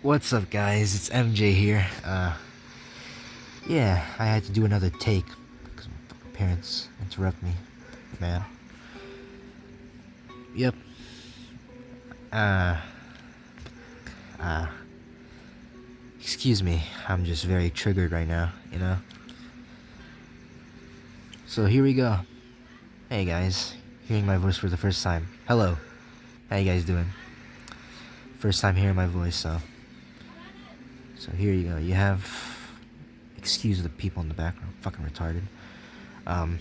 What's up, guys? It's MJ here. Yeah, I had to do another take because my fucking parents interrupt me, man. Yep. Uh, uh, Excuse me. I'm just very triggered right now. So here we go. Hey, guys. Hearing my voice for the first time. Hello. How you guys doing? First time hearing my voice, so here you go. You have. Excuse the people in the background. Fucking retarded. Um.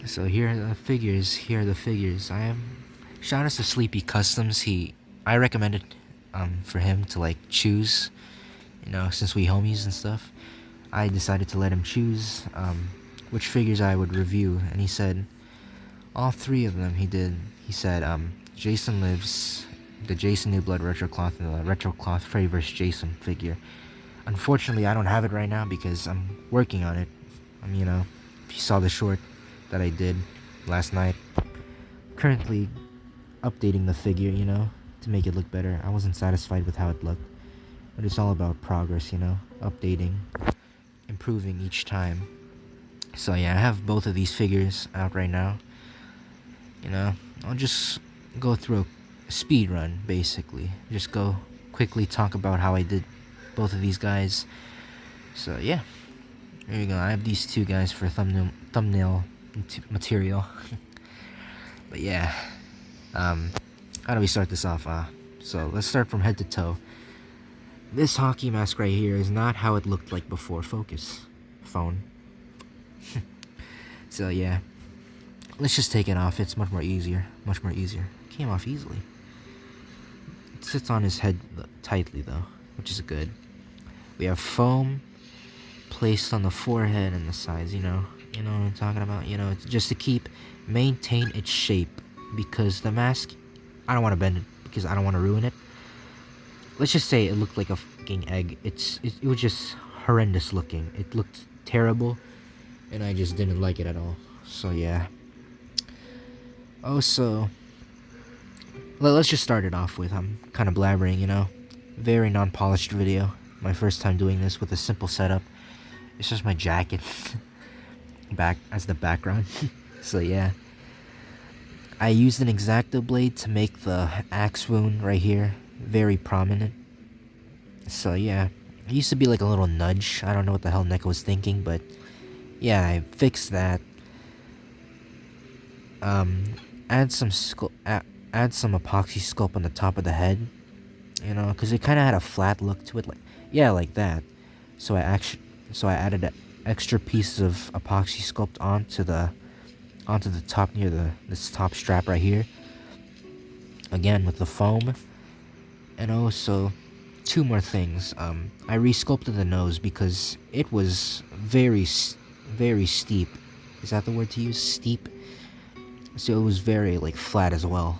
So here are the figures. I am. Shout out to Sleepy Customs. I recommended for him to like choose. Since we homies and stuff, I decided to let him choose which figures I would review, and he said all three of them. He said Jason Lives, the Jason New Blood Retro Cloth, and the Retro Cloth Freddy vs. Jason figure. Unfortunately, I don't have it right now because I'm working on it. If you saw the short that I did last night, currently updating the figure, to make it look better. I wasn't satisfied with how it looked, but it's all about progress, updating, improving each time. So yeah, I have both of these figures out right now. I'll just go through a speed run, basically. Just go quickly talk about how I did both of these guys. So yeah, there you go. I have these two guys for thumbnail material. But yeah, how do we start this off? So let's start from head to toe. This hockey mask right here is not how it looked like before. Focus, phone. So yeah, let's just take it off. It's much more easier. Came off easily. It sits on his head tightly though, which is good. We have foam placed on the forehead and the sides. You know what I'm talking about. It's just to maintain its shape, because the mask, I don't want to bend it because I don't want to ruin it. Let's just say it looked like a fucking egg. It was just horrendous looking. It looked terrible, and I just didn't like it at all. So yeah. Also, let's just start it off with, I'm kind of blabbering, very non-polished video. My first time doing this with a simple setup. It's just my jacket back as the background. So yeah, I used an X-Acto blade to make the axe wound right here very prominent. So yeah, it used to be like a little nudge. I don't know what the hell NECA was thinking, but yeah, I fixed that. Add some epoxy sculpt on the top of the head, because it kind of had a flat look to it, like that. So I added extra pieces of epoxy sculpt onto the top near this top strap right here. Again with the foam, and also two more things. I resculpted the nose because it was very steep. Is that the word to use? Steep. So it was very like flat as well.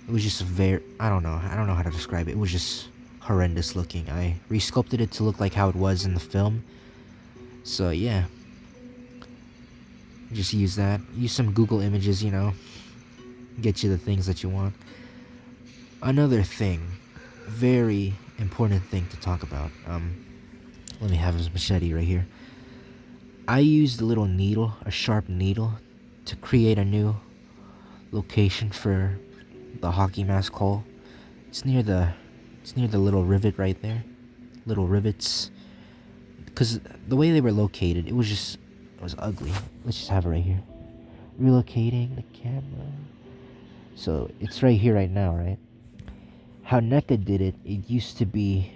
It was just I don't know how to describe it. It was just horrendous looking. I resculpted it to look like how it was in the film. So yeah, just use that. Use some Google images, get you the things that you want. Another thing, very important thing to talk about. Let me have this machete right here. I used a sharp needle, to create a new location for the hockey mask hole. It's near the little rivet right there. Little rivets. Because the way they were located, it was ugly. Let's just have it right here. Relocating the camera. So it's right here right now, right? How NECA did it, it used to be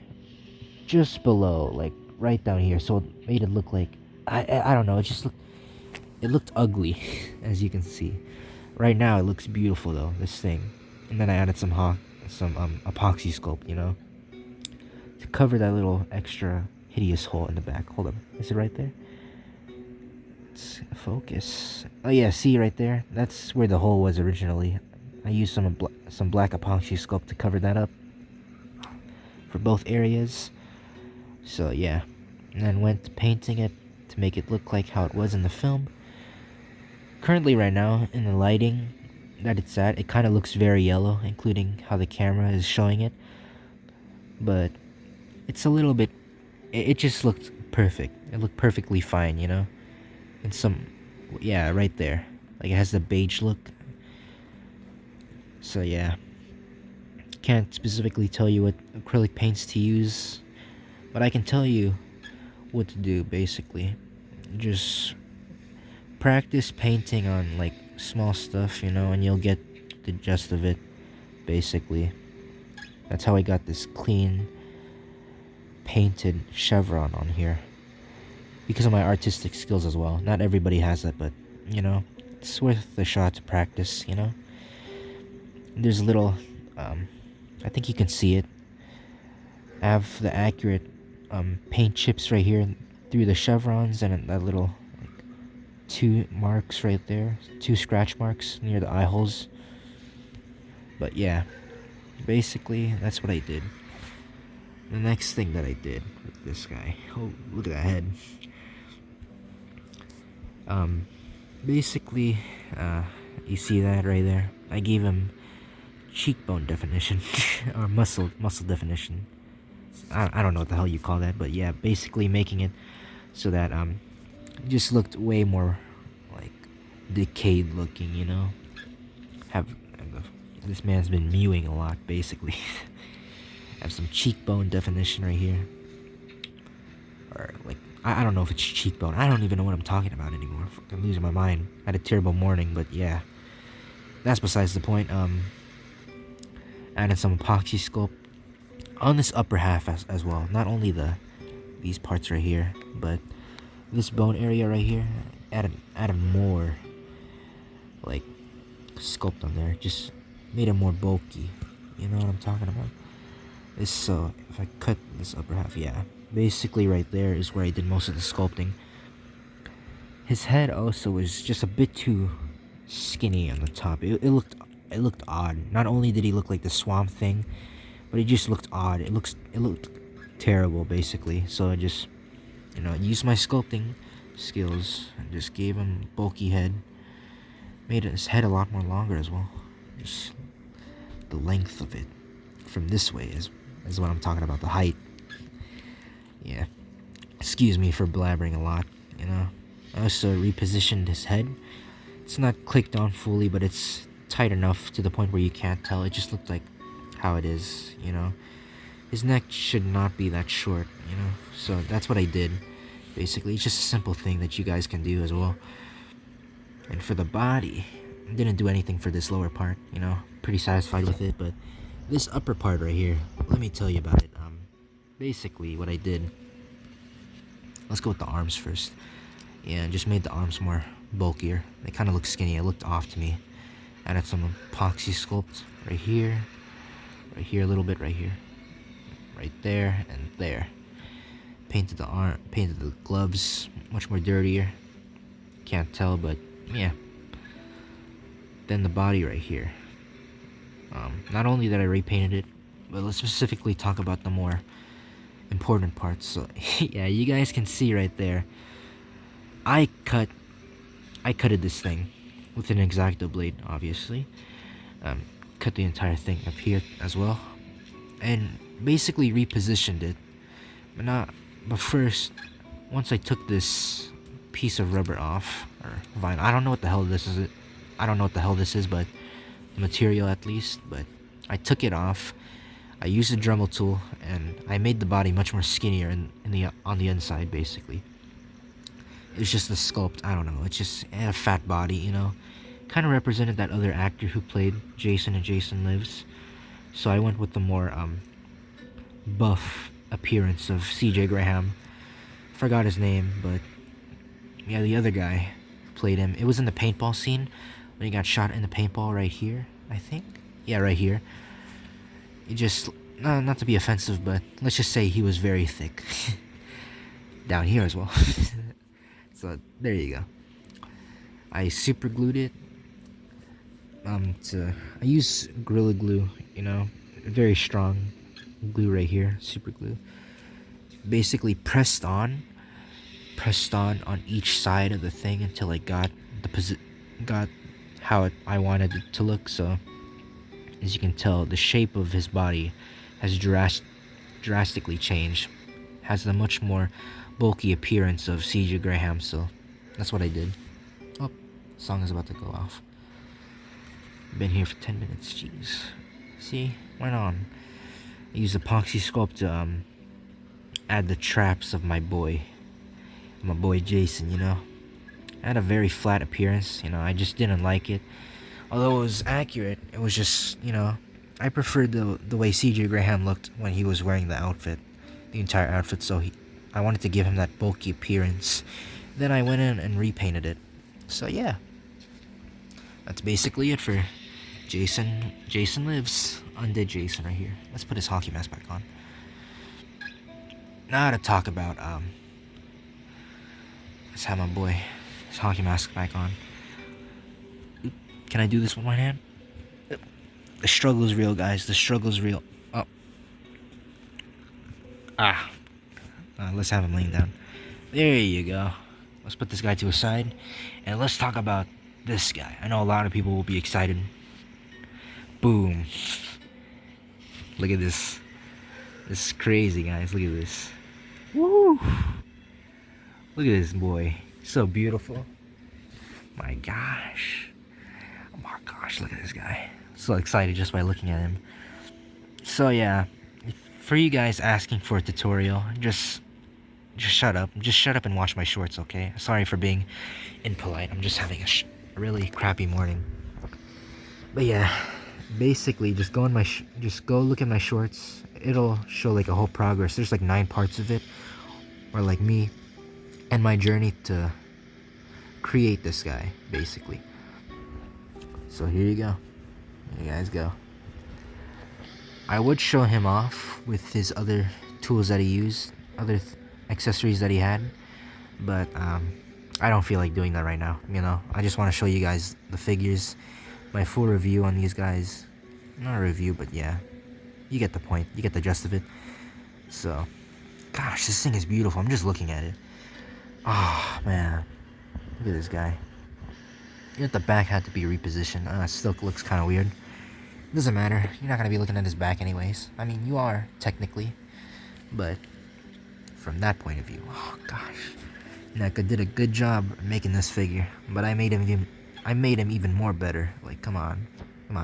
just below, like right down here. So it made it look like, I don't know, it looked ugly, as you can see. Right now it looks beautiful though, this thing. And then I added some epoxy sculpt, to cover that little extra hideous hole in the back. Hold on, is it right there? Let's focus. Oh yeah, see right there? That's where the hole was originally. I used some black epoxy sculpt to cover that up for both areas. So yeah, and then went to painting it to make it look like how it was in the film. Currently right now, in the lighting, that it's at. It kind of looks very yellow, including how the camera is showing it. But it's a little bit. It just looked perfect. It looked perfectly fine, you know. And some, yeah, right there. Like it has the beige look. So yeah, can't specifically tell you what acrylic paints to use, but I can tell you what to do. Basically, just practice painting on like small stuff, you know, and you'll get the gist of it. Basically, that's how I got this clean painted chevron on here, because of my artistic skills as well. Not everybody has that, but you know, it's worth the shot to practice, you know. There's a little, I think you can see it. I have the accurate paint chips right here through the chevrons, and that little like, two marks right there, two scratch marks near the eye holes. But yeah, basically that's what I did. The next thing that I did with this guy, oh look at that head. Basically, you see that right there? I gave him cheekbone definition or muscle definition. I don't know what the hell you call that, but yeah, basically making it so that it just looked way more like decayed looking, you know. Have this man's been mewing a lot, basically. Have some cheekbone definition right here, or like I don't know if it's cheekbone. I don't even know what I'm talking about anymore. I'm losing my mind. I had a terrible morning, but yeah, that's besides the point. Added some epoxy sculpt on this upper half as well. Not only these parts right here, but this bone area right here. Added more like sculpt on there. Just made it more bulky. You know what I'm talking about? This so if I cut this upper half, yeah, basically right there is where I did most of the sculpting. His head also was just a bit too skinny on the top. It looked odd. Not only did he look like the Swamp Thing, but it just looked odd. It looked terrible, basically. So I just, you know, used my sculpting skills and just gave him bulky head. Made his head a lot more longer as well. Just the length of it from this way is what I'm talking about. The height. Yeah. Excuse me for blabbering a lot. You know. I also repositioned his head. It's not clicked on fully, but it's tight enough to the point where you can't tell. It just looked like how it is, you know. His neck should not be that short, you know. So that's what I did. Basically, it's just a simple thing that you guys can do as well. And for the body, I didn't do anything for this lower part, you know. Pretty satisfied with it, but this upper part right here, let me tell you about it. Basically what I did, let's go with the arms first. Yeah, just made the arms more bulkier. They kind of look skinny. It looked off to me. Added some epoxy sculpt right here a little bit, right here, right there, and there. Painted the gloves, much more dirtier. Can't tell, but yeah. Then the body right here. Not only that I repainted it, but let's specifically talk about the more important parts. So yeah, you guys can see right there. I cutted this thing with an X-Acto blade, obviously. Cut the entire thing up here as well, and basically repositioned it. But first, once I took this piece of rubber off, or vinyl, I don't know what the hell this is. I don't know what the hell this is, but the material at least. But I took it off. I used a Dremel tool, and I made the body much more skinnier on the inside, basically. It's just the sculpt. I don't know. It's just a fat body, you know. Kind of represented that other actor who played Jason in Jason Lives. So I went with the more buff appearance of C.J. Graham. Forgot his name, but yeah, the other guy played him. It was in the paintball scene when he got shot in the paintball right here, I think. Yeah, right here. It just, not to be offensive, but let's just say he was very thick. Down here as well. So there you go. I super glued it. I use Gorilla Glue, you know, very strong glue right here, super glue. Basically pressed on each side of the thing until I got how I wanted it to look. So as you can tell, the shape of his body has drastically changed. Has a much more bulky appearance of CJ Graham. So that's what I did. Oh, song is about to go off. Been here for 10 minutes. Jeez. See, went on. I used epoxy sculpt to add the traps of my boy Jason. I had a very flat appearance. I just didn't like it. Although it was accurate, it was just, I preferred the way CJ Graham looked when he was wearing the outfit, the entire outfit. So I wanted to give him that bulky appearance. Then I went in and repainted it. So yeah, that's basically it for Jason. Jason Lives. Undead Jason right here. Let's put his hockey mask back on. Now to talk about let's have my boy his hockey mask back on. Oop, can I do this with my hand? The struggle is real, guys. The struggle is real. Oh. Let's have him laying down. There you go. Let's put this guy to a side, and let's talk about this guy. I know a lot of people will be excited. Boom. Look at this. This is crazy, guys. Look at this. Woo! Look at this boy. So beautiful. My gosh. Oh my gosh, look at this guy. So excited just by looking at him. So yeah, for you guys asking for a tutorial, just shut up. Just shut up and watch my shorts, okay? Sorry for being impolite. I'm just having a really crappy morning. But yeah, basically just go look at my shorts. It'll show like a whole progress. There's like 9 parts of it, or like me and my journey to create this guy, basically. So here you go. Here you guys go. I would show him off with his other tools that he used, other accessories that he had, but I don't feel like doing that right now. I just want to show you guys the figures, my full review on these guys. Not a review, but yeah, you get the point. You get the gist of it. So, gosh, this thing is beautiful. I'm just looking at it. Oh man, look at this guy. The back had to be repositioned. It still looks kind of weird. Doesn't matter. You're not gonna be looking at his back anyways. I mean, you are technically, but from that point of view, oh gosh, NECA did a good job making this figure. But I made him even more better. Like, come on,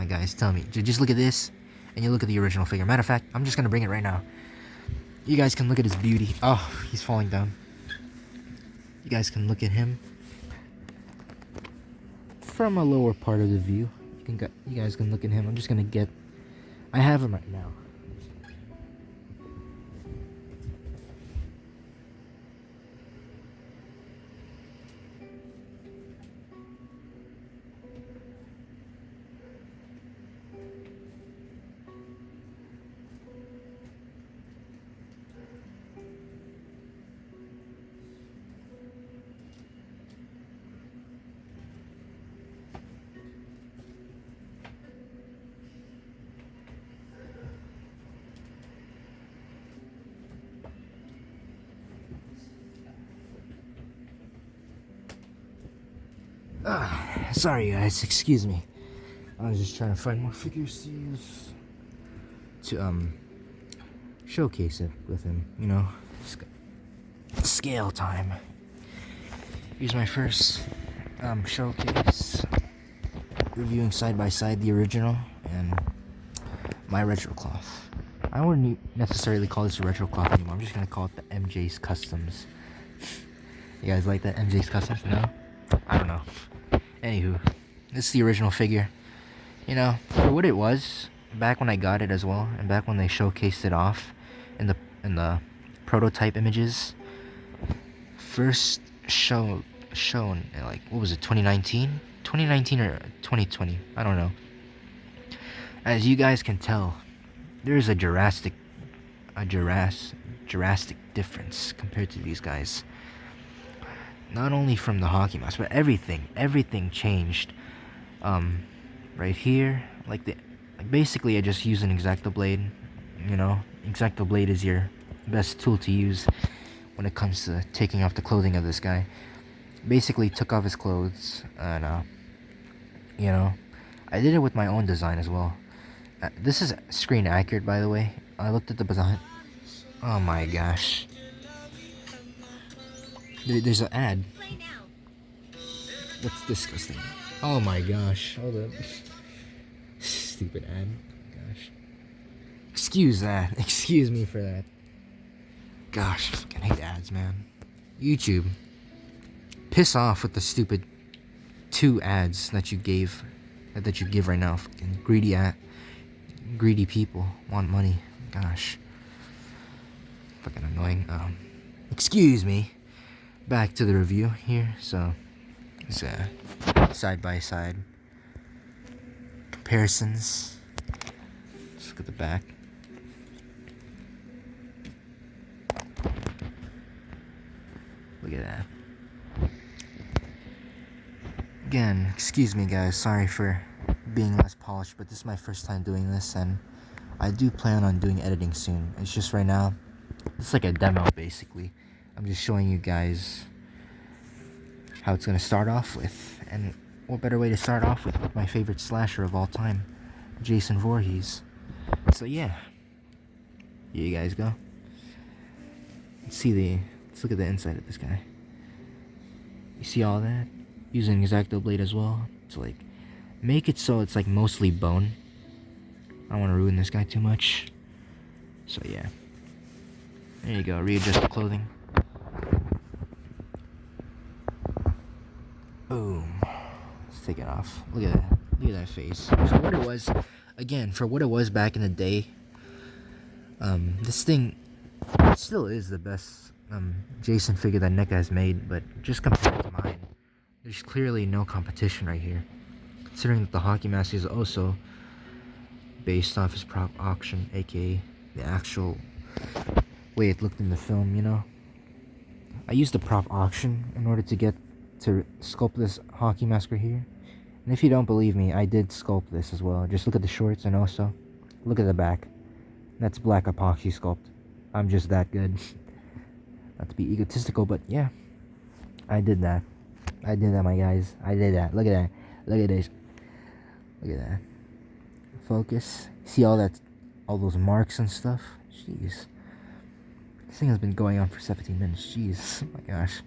guys, tell me. Just look at this, and you look at the original figure. Matter of fact, I'm just gonna bring it right now. You guys can look at his beauty. Oh, he's falling down. You guys can look at him from a lower part of the view. You guys can look at him. I have him right now. Sorry guys, excuse me. I was just trying to find more figures to use to showcase it with him, scale time. Here's my first showcase, reviewing side by side the original and my retro cloth. I wouldn't necessarily call this a retro cloth anymore. I'm just gonna call it the MJ's Customs. You guys like that MJ's Customs? No? I don't know. Anywho, this is the original figure. For what it was back when I got it as well, and back when they showcased it off in the prototype images. First shown like, what was it, 2019 or 2020? I don't know. As you guys can tell, there's a drastic difference compared to these guys. Not only from the hockey mask, but everything changed. Right here, basically I just used an X-Acto blade. X-Acto blade is your best tool to use when it comes to taking off the clothing of this guy. Basically took off his clothes and You know, I did it with my own design as well. This is screen accurate, by the way. I looked at the design. Oh my gosh. There's an ad. That's disgusting. Oh my gosh. Hold up. Stupid ad. Gosh. Excuse that. Excuse me for that. Gosh, I fucking hate ads, man. YouTube. Piss off with the stupid 2 ads that you give right now. Fucking greedy people want money. Gosh. Fucking annoying. Excuse me. Back to the review here. So it's side by side comparisons. Let's look at the back. Look at that. Again, excuse me guys, sorry for being less polished, but this is my first time doing this, and I do plan on doing editing soon. It's just right now, it's like a demo basically. I'm just showing you guys how it's gonna start off with, and what better way to start off with my favorite slasher of all time, Jason Voorhees. So yeah, here you guys go. Let's look at the inside of this guy. You see all that? Using an X-Acto blade as well to like make it so it's like mostly bone. I don't want to ruin this guy too much. So yeah. There you go, readjust the clothing. Boom. Let's take it off. Look at that. Look at that face. For what it was, again, for what it was back in the day, this thing, it still is the best Jason figure that NECA has made, but just compared to mine, there's clearly no competition right here. Considering that the hockey mask is also based off his prop auction, aka the actual way it looked in the film, you know. I used the prop auction in order to sculpt this hockey mask right here. And if you don't believe me, I did sculpt this as well. Just look at the shorts and also look at the back. That's black epoxy sculpt. I'm just that good. Not to be egotistical, but yeah, I did that. I did that, my guys. I did that. Look at that. Look at this. Look at that. Focus. See all those marks and stuff? Jeez. This thing has been going on for 17 minutes. Jeez. Oh my gosh.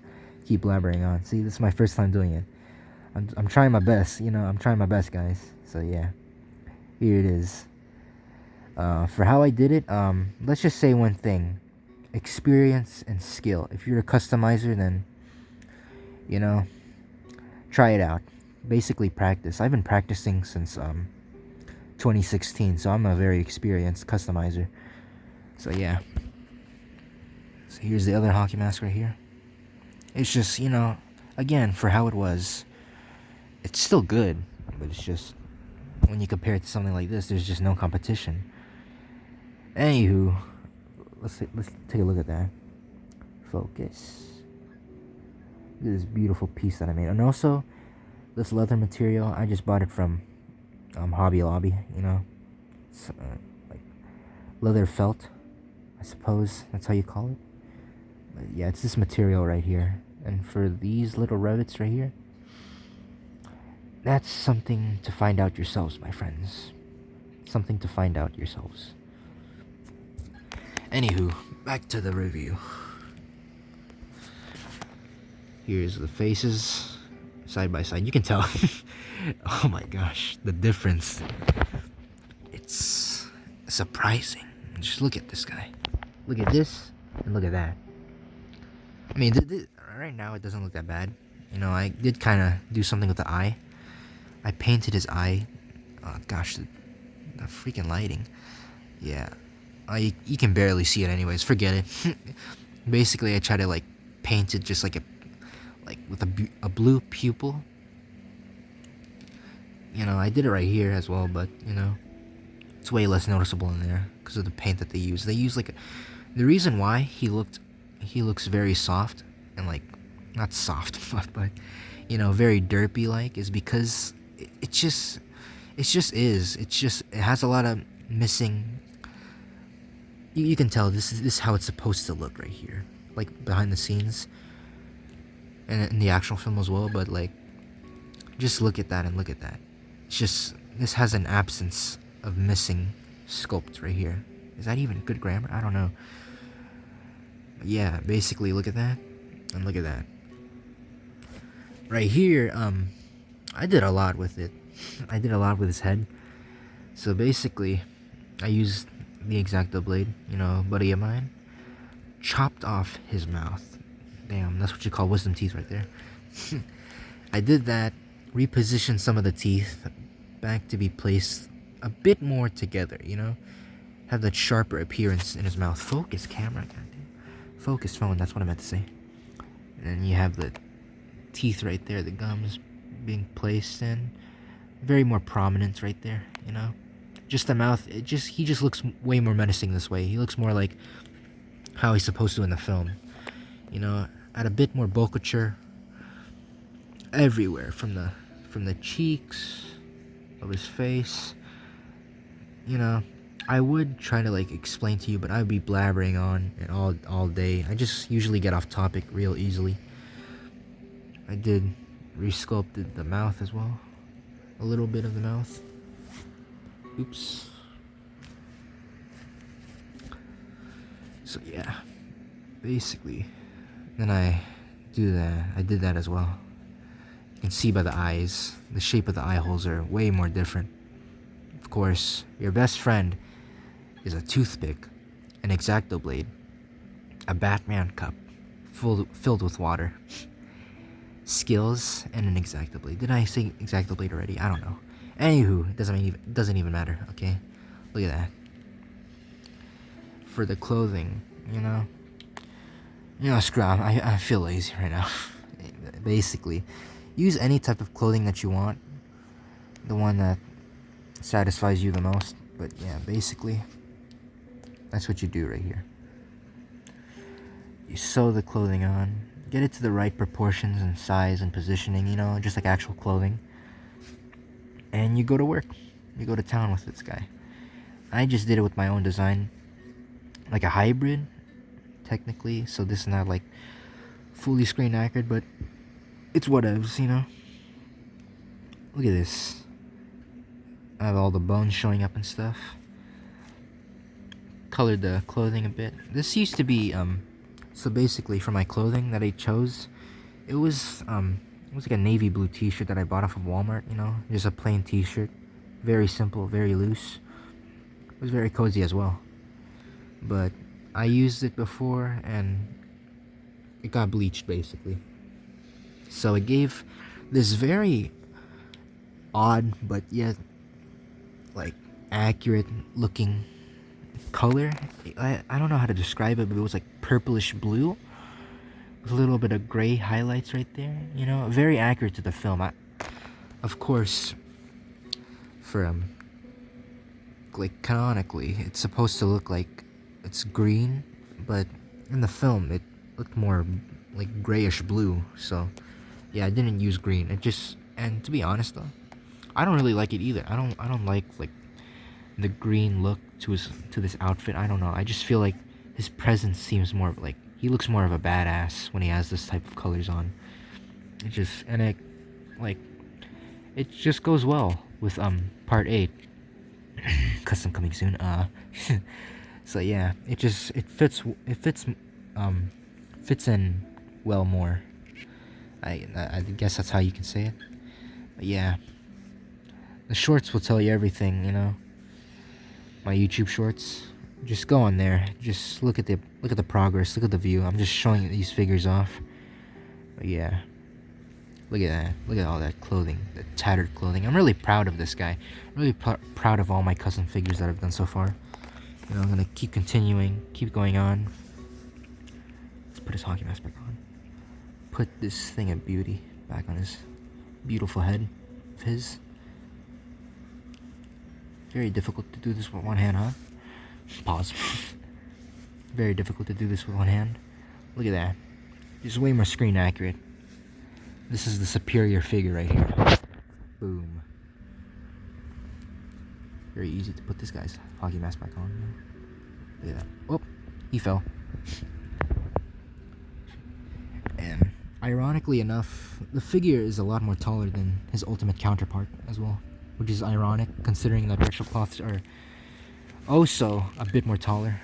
Keep blabbering on. See, this is my first time doing it. I'm trying my best, you know. I'm trying my best, guys. So yeah. Here it is. For how I did it, let's just say one thing. Experience and skill. If you're a customizer, then, you know, try it out. Basically practice. I've been practicing since 2016, so I'm a very experienced customizer. So yeah. So here's the other hockey mask right here. It's just, you know, again, for how it was, it's still good, but it's just, when you compare it to something like this, there's just no competition. Anywho, let's take a look at that. Focus. Look at this beautiful piece that I made. And also, this leather material, I just bought it from Hobby Lobby, you know. It's like leather felt, I suppose that's how you call it. But yeah, it's this material right here. And for these little rivets right here, that's something to find out yourselves, my friends. Something to find out yourselves. Anywho, back to the review. Here's the faces, side by side. You can tell. Oh my gosh, the difference. It's surprising. Just look at this guy. Look at this, and look at that. I mean, right now it doesn't look that bad. You know, I did kind of do something with the eye. I painted his eye. Oh gosh, the freaking lighting. Yeah. You can barely see it anyways. Forget it. Basically, I try to like paint it just like with a blue pupil. You know, I did it right here as well, but you know, it's way less noticeable in there because of the paint that they use. They use like the reason why he looks very soft and like not soft, but you know, very derpy like is because it just has a lot of missing. You can tell this is how it's supposed to look right here, like behind the scenes, and in the actual film as well. But like, just look at that and look at that. this has an absence of missing sculpt right here. Is that even good grammar? I don't know. But yeah, basically look at that and look at that. Right here, I did a lot with it. I did a lot with his head. So basically, I used the X-Acto blade, you know, buddy of mine, chopped off his mouth. Damn, that's what you call wisdom teeth right there. I did that, repositioned some of the teeth back to be placed a bit more together, you know? Have that sharper appearance in his mouth. Focus, camera, goddamn. Focus, phone, that's what I meant to say. And then you have the teeth right there, the gums being placed in. Very more prominent right there, you know? Just the mouth, he just looks way more menacing this way. He looks more like how he's supposed to in the film. You know, add a bit more bulkature everywhere, from the cheeks of his face. You know, I would try to like explain to you, but I would be blabbering on and all day. I just usually get off topic real easily. I did resculpted the mouth as well. A little bit of the mouth. Oops. So yeah, basically, then I did that as well. You can see by the eyes, the shape of the eye holes are way more different. Of course, your best friend is a toothpick, an X-Acto blade, a Batman cup filled with water, skills, and an X-Acto blade. Did I say X-Acto blade already? I don't know. Anywho, it doesn't even matter. Okay, look at that. For the clothing, you know, screw it, I feel lazy right now. Basically, use any type of clothing that you want, the one that satisfies you the most. But yeah, basically, that's what you do right here. You sew the clothing on, get it to the right proportions and size and positioning, you know, just like actual clothing. And you go to work. You go to town with this guy. I just did it with my own design. Like a hybrid, technically. So this is not like fully screen accurate, but it's whatevs, you know. Look at this. I have all the bones showing up and stuff. Colored the clothing a bit. This used to be, so basically for my clothing that I chose, it was like a navy blue t-shirt that I bought off of Walmart, you know, just a plain t-shirt, very simple, very loose. It was very cozy as well, but I used it before and it got bleached basically, so it gave this very odd but yet like accurate looking color. I don't know how to describe it, but it was like purplish blue with a little bit of gray highlights right there, you know, very accurate to the film. Of course, for like canonically, it's supposed to look like it's green, but in the film it looked more like grayish blue. So yeah, I didn't use green. It just, and to be honest though, I don't really like it either. I don't like the green look to this outfit. I don't know. I just feel like his presence seems more like he looks more of a badass when he has this type of colors on. It just goes well with part 8. Custom coming soon. So yeah, it fits in well more. I guess that's how you can say it. But yeah, the shorts will tell you everything, you know. My YouTube shorts, just go on there, just look at the progress, look at the view. I'm just showing these figures off. But yeah, look at that, look at all that clothing, the tattered clothing. I'm really proud of this guy. I'm really proud of all my custom figures that I've done so far. You know, I'm gonna keep continuing, keep going on. Let's put his hockey mask back on. Put this thing of beauty back on his beautiful head of his. Very difficult to do this with one hand, huh? Pause. Very difficult to do this with one hand. Look at that. It's way more screen accurate. This is the superior figure right here. Boom. Very easy to put this guy's hockey mask back on. Look at that. Oh, he fell. And ironically enough, the figure is a lot more taller than his ultimate counterpart as well. which is ironic considering that retro cloths are also a bit more taller.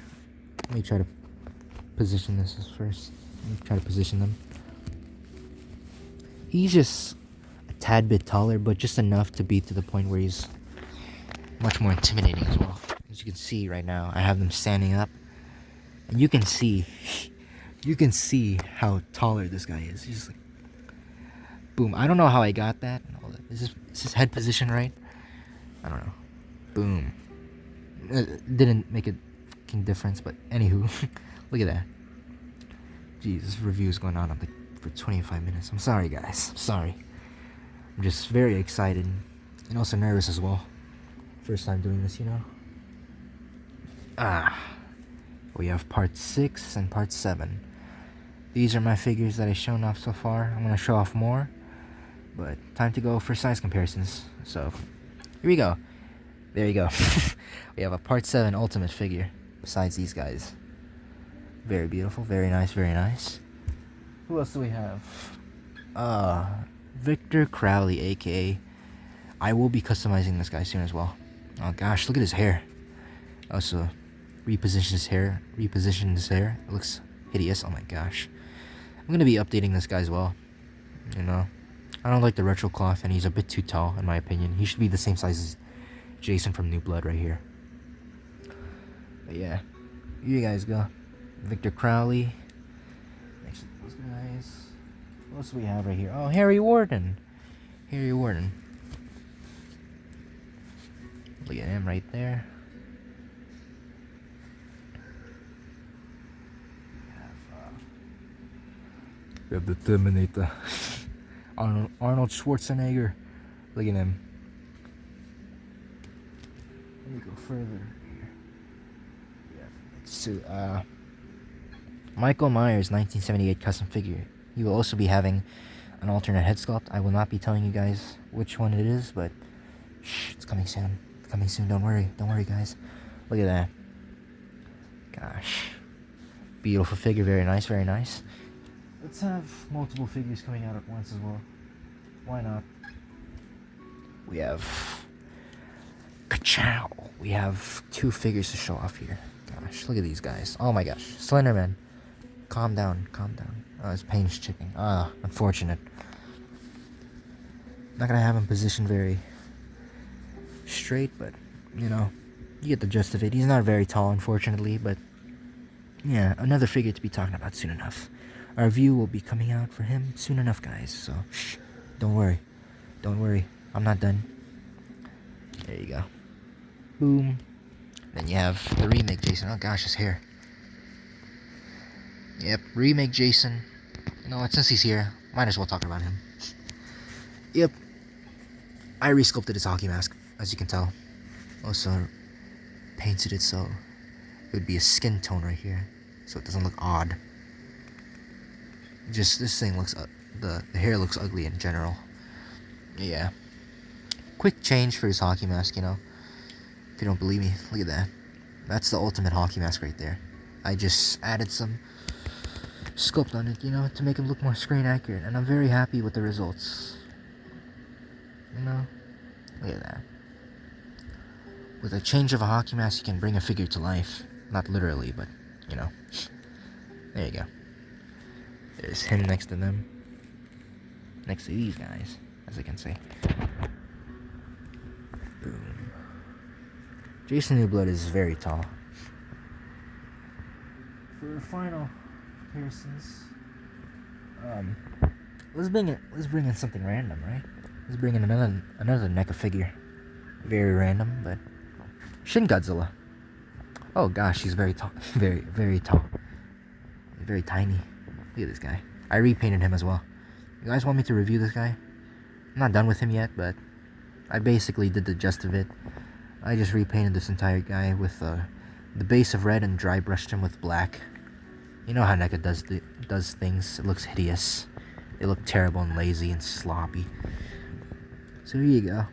Let me try to position this first. Let me try to position them. He's just a tad bit taller, but just enough to be to the point where he's much more intimidating as well. As you can see right now, I have them standing up, and you can see how taller this guy is. He's like, boom. I don't know how I got that. Is his head position right? I don't know. Boom. It didn't make a fucking difference, but anywho, look at that. Jeez, this review is going on like for 25 minutes. I'm sorry, guys. I'm sorry. I'm just very excited and also nervous as well. First time doing this, you know. We have part 6 and part 7. These are my figures that I've shown off so far. I'm gonna show off more, but time to go for size comparisons. So here we go. There you go. We have a part 7 ultimate figure besides these guys. Very beautiful, very nice, very nice. Who else do we have? Victor Crowley, aka I will be customizing this guy soon as well. Oh gosh, look at his hair. Also repositioned his hair. It looks hideous. Oh my gosh. I'm gonna be updating this guy as well. You know, I don't like the retro cloth, and he's a bit too tall in my opinion. He should be the same size as Jason from New Blood right here. But yeah, here you guys go. Victor Crowley. Next to those guys. What else do we have right here? Oh, Harry Warden. Harry Warden. Look at him right there. We have the Terminator. Arnold Schwarzenegger. Look at him. Let me go further. So, Michael Myers 1978 custom figure. He will also be having an alternate head sculpt. I will not be telling you guys which one it is, but shh, it's coming soon. It's coming soon. Don't worry, guys. Look at that. Gosh, beautiful figure. Very nice, very nice. Let's have multiple figures coming out at once as well. Why not? We have Ka-chow. We have 2 figures to show off here. Gosh, look at these guys. Oh my gosh, Slenderman. Calm down, calm down. Oh, his pain's chipping. Unfortunate. Not gonna have him positioned very straight, but you know, you get the gist of it. He's not very tall, unfortunately, but yeah, another figure to be talking about soon enough. Our review will be coming out for him soon enough, guys. So shh, don't worry, I'm not done. There you go. Boom. Then you have the remake Jason. Oh gosh, his hair. Yep, remake Jason. You know what, since he's here, might as well talk about him. Yep. I resculpted his hockey mask, as you can tell. Also painted it so it would be a skin tone right here, so it doesn't look odd. Just this thing looks the hair looks ugly in general. Yeah. Quick change for his hockey mask, you know. If you don't believe me, look at that. That's the ultimate hockey mask right there. I just added some sculpt on it, you know, to make him look more screen accurate, and I'm very happy with the results. You know, look at that. With a change of a hockey mask, you can bring a figure to life. Not literally, but, you know. There you go. There's him next to them. Next to these guys, as I can say. Boom. Jason Newblood is very tall. For final comparisons, let's bring in something random, right? Let's bring in another NECA figure. Very random, but Shin Godzilla. Oh gosh, he's very tall. Very tall. Very tiny. Look at this guy. I repainted him as well. You guys want me to review this guy? I'm not done with him yet, but I basically did the gist of it. I just repainted this entire guy with the base of red and dry brushed him with black. You know how NECA does things. It looks hideous. They look terrible and lazy and sloppy. So here you go.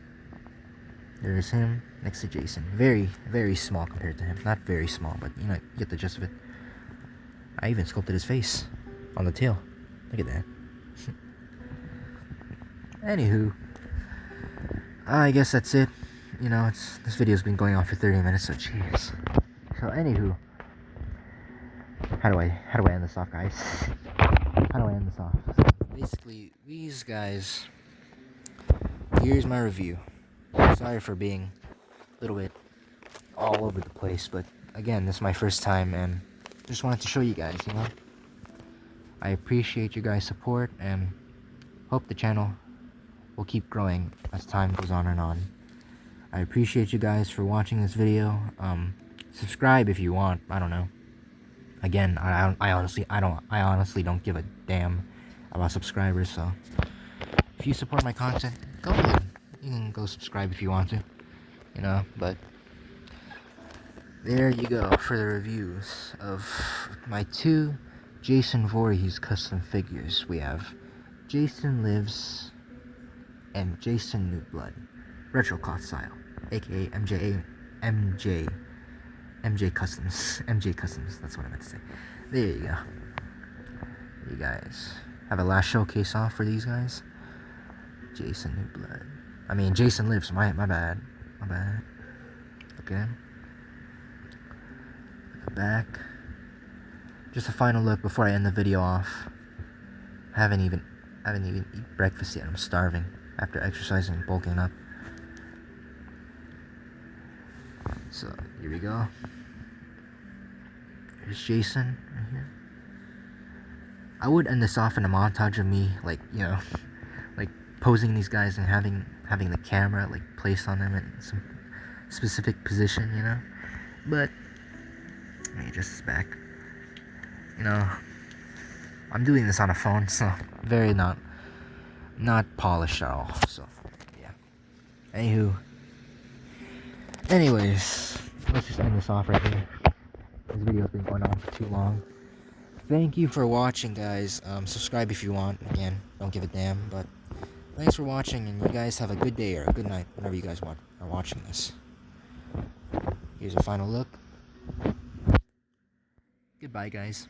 There's him next to Jason. Very small compared to him. Not very small, but you know, you get the gist of it. I even sculpted his face on the tail. Look at that. Anywho, I guess that's it. You know, this video's been going on for 30 minutes, so jeez. So anywho, how do I end this off, guys? How do I end this off? So basically, these guys. Here's my review. Sorry for being a little bit all over the place, but again, this is my first time, and just wanted to show you guys. You know, I appreciate you guys' support, and hope the channel will keep growing as time goes on and on. I appreciate you guys for watching this video. Subscribe if you want. I don't know. Again, I honestly don't give a damn about subscribers. So if you support my content, go ahead. You can go subscribe if you want to. You know, but there you go for the reviews of my 2 Jason Voorhees custom figures. We have Jason Lives and Jason Newblood, retro cloth style, aka MJ Customs. MJ Customs, that's what I meant to say. There you go. You guys have a last showcase off for these guys. Jason Newblood. I mean, Jason Lives. My bad. My bad. Okay. The back. Just a final look before I end the video off. I haven't even eaten breakfast yet. I'm starving after exercising and bulking up. So here we go. Here's Jason right here. I would end this off in a montage of me, like, you know, like posing these guys and having the camera like placed on them in some specific position, you know. But let me adjust this back. You know, I'm doing this on a phone, so very not polished at all. So yeah. Anyways, let's just end this off right here. This video's been going on for too long. Thank you for watching, guys. Subscribe if you want. Again, don't give a damn. But thanks for watching, and you guys have a good day or a good night whenever you guys are watching this. Here's a final look. Goodbye, guys.